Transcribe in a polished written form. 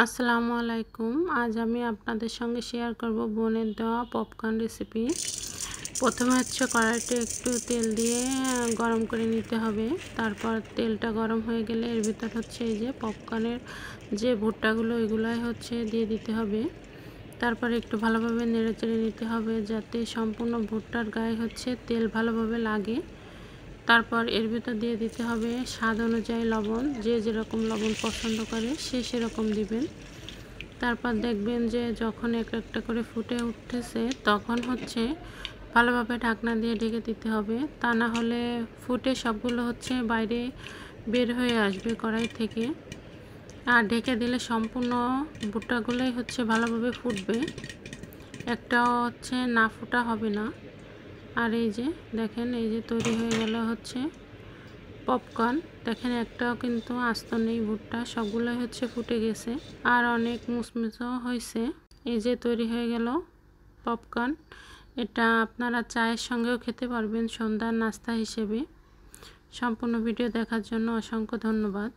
আসসালামু আলাইকুম। আজ আমি আপনাদের সঙ্গে শেয়ার করব বোনের দেওয়া পপকর্ন রেসিপি। প্রথমে হচ্ছে কড়াইতে একটু তেল দিয়ে গরম করে নিতে হবে। তারপর তেলটা গরম হয়ে গেলে এর ভিতর হচ্ছে এই যে পপকর্নের যে ভুট্টাগুলো এগুলাই হচ্ছে দিয়ে দিতে হবে। তারপর একটু ভালোভাবে নেড়েচেড়ে নিতে হবে যাতে সম্পূর্ণ ভুট্টার গায়ে হচ্ছে তেল ভালোভাবে লাগে। তারপর এর ভিতর দিয়ে দিতে হবে স্বাদ অনুযায়ী লবণ, যে যেরকম লবণ পছন্দ করে সে সেরকম দিবেন। তারপর দেখবেন যে যখন একটা করে ফুটে উঠতেছে তখন হচ্ছে ভালোভাবে ঢাকনা দিয়ে ঢেকে দিতে হবে, তা না হলে ফুটে সবগুলো হচ্ছে বাইরে বের হয়ে আসবে কড়াই থেকে। আর ঢেকে দিলে সম্পূর্ণ ভুট্টাগুলোই হচ্ছে ভালোভাবে ফুটবে, একটাও হচ্ছে না ফুটা হবে না। আর এই যে দেখেন, এই যে তৈরি হয়ে গেল হচ্ছে পপকর্ন। দেখেন একটাও কিন্তু আস্ত নেই, ভুট্টা সবগুলোই হচ্ছে ফুটে গেছে আর অনেক মুচমুচেও হয়েছে। এই যে তৈরি হয়ে গেল পপকর্ন। এটা আপনারা চায়ের সঙ্গেও খেতে পারবেন সন্ধ্যার নাস্তা হিসেবে। সম্পূর্ণ ভিডিও দেখার জন্য অসংখ্য ধন্যবাদ।